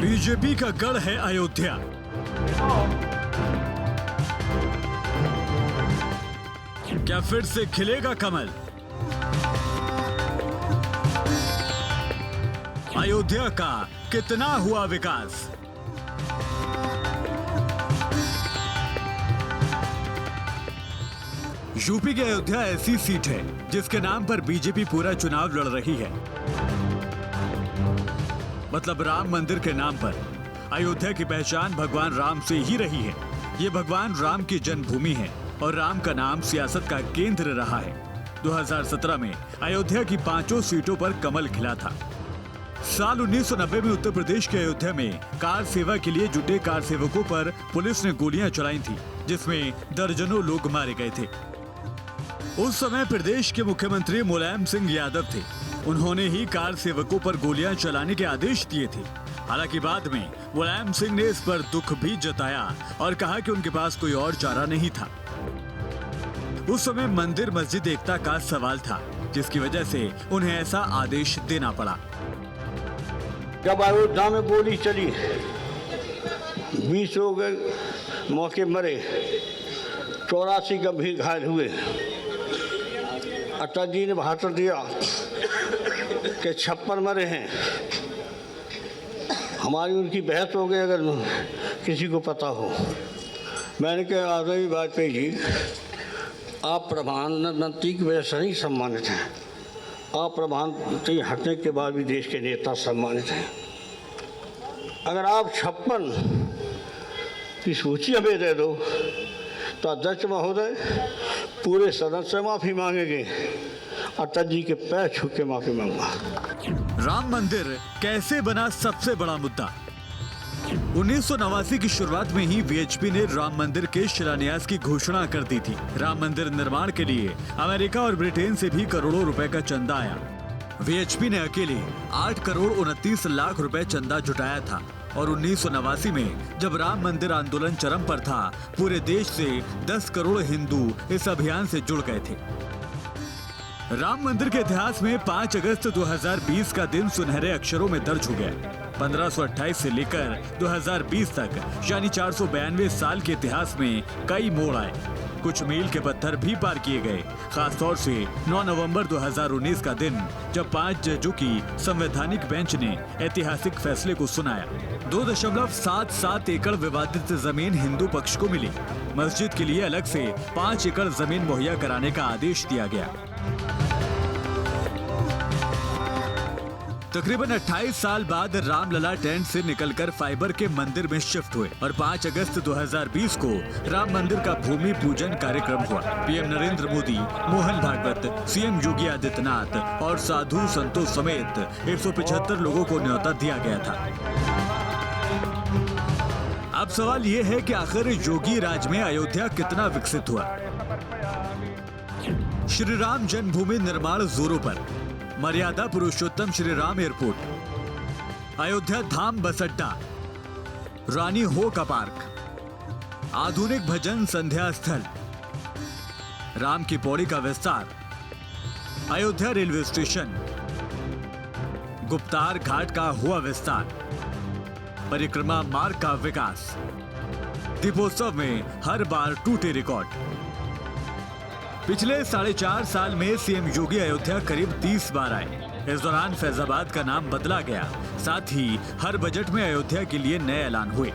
BJP का गढ़ है अयोध्या। क्या फिर से खिलेगा कमल? अयोध्या का कितना हुआ विकास? यूपी की अयोध्या ऐसी सीट है जिसके नाम पर बीजेपी पूरा चुनाव लड़ रही है। मतलब राम मंदिर के नाम पर अयोध्या की पहचान भगवान राम से ही रही है। ये भगवान राम की जन्मभूमि है और राम का नाम सियासत का केंद्र रहा है। 2017 में अयोध्या की 5 सीटों पर कमल खिला था। साल 1990 में उत्तर प्रदेश के अयोध्या में कार सेवा के लिए जुटे कार सेवकों पर पुलिस ने गोलियां चलाई थी, जिसमें दर्जनों लोग मारे गए थे। उस समय प्रदेश के मुख्यमंत्री मुलायम सिंह यादव थे। उन्होंने ही कार सेवकों पर गोलियां चलाने के आदेश दिए थे। हालांकि बाद में मुलायम सिंह ने इस पर दुख भी जताया और कहा कि उनके पास कोई और चारा नहीं था। उस समय मंदिर मस्जिद एकता का सवाल था, जिसकी वजह से उन्हें ऐसा आदेश देना पड़ा। जब अयोध्या में गोली चली, 20 लोग मौके मरे, 84 गंभीर घायल हुए। अटल जी ने भाषण दिया कि 56 मरे हैं। हमारी उनकी बहस हो गई, अगर किसी को पता हो। मैंने कहा आदमी वाजपेयी जी, आप प्रधानमंत्री की वजह से नहीं सम्मानित हैं, आप प्रधानमंत्री हटने के बाद भी देश के नेता सम्मानित हैं। अगर आप 56 की सूची हमें दे दो तो अध्यक्ष महोदय पूरे सदन से माफी मांगेंगे। अटल जी के पैर छू के माफी मांगूंगा। राम मंदिर कैसे बना सबसे बड़ा मुद्दा? 1989 की शुरुआत में ही वीएचपी ने राम मंदिर के शिलान्यास की घोषणा कर दी थी। राम मंदिर निर्माण के लिए अमेरिका और ब्रिटेन से भी करोड़ों रुपए का चंदा आया। वीएचपी ने अकेले 8 करोड़ 29 लाख रुपए चंदा जुटाया था और 1989 में जब राम मंदिर आंदोलन चरम पर था, पूरे देश से 10 करोड़ हिंदू इस अभियान से जुड़ गए थे। राम मंदिर के इतिहास में 5 अगस्त 2020 का दिन सुनहरे अक्षरों में दर्ज हो गया। 1528 से लेकर 2020 तक यानी 492 साल के इतिहास में कई मोड़ आए। कुछ मील के पत्थर भी पार किए गए। खासतौर से 9 नवंबर 2019 का दिन, जब 5 जजों की संवैधानिक बेंच ने ऐतिहासिक फैसले को सुनाया। 2.77 एकड़ विवादित जमीन हिंदू पक्ष को मिली। मस्जिद के लिए अलग से 5 एकड़ जमीन मुहैया कराने का आदेश दिया गया। तकरीबन 28 साल बाद रामलला टेंट से निकलकर फाइबर के मंदिर में शिफ्ट हुए और 5 अगस्त 2020 को राम मंदिर का भूमि पूजन कार्यक्रम हुआ। पीएम नरेंद्र मोदी, मोहन भागवत, सीएम योगी आदित्यनाथ और साधु संतों समेत 175 लोगों को न्योता दिया गया था। अब सवाल ये है कि आखिर योगी राज में अयोध्या कितना विकसित हुआ? श्री राम जन्मभूमि निर्माण जोरों पर। मर्यादा पुरुषोत्तम श्री राम एयरपोर्ट, अयोध्या धाम बस अड्डा, रानी हो का पार्क, आधुनिक भजन संध्या स्थल, राम की पौड़ी का विस्तार, अयोध्या रेलवे स्टेशन, गुप्तार घाट का हुआ विस्तार, परिक्रमा मार्ग का विकास। दीपोत्सव में हर बार टूटे रिकॉर्ड। पिछले 4.5 साल में सीएम योगी अयोध्या करीब 30 बार आए। इस दौरान फैजाबाद का नाम बदला गया। साथ ही हर बजट में अयोध्या के लिए नए ऐलान हुए।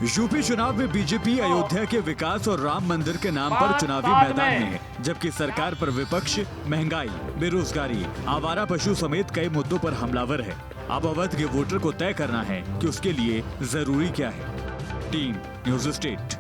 यूपी चुनाव में बीजेपी अयोध्या के विकास और राम मंदिर के नाम पर चुनावी मैदान में है, जबकि सरकार पर विपक्ष महंगाई, बेरोजगारी, आवारा पशु समेत कई मुद्दों पर हमलावर है। अब अवध के वोटर को तय करना है कि उसके लिए जरूरी क्या है। Team news state.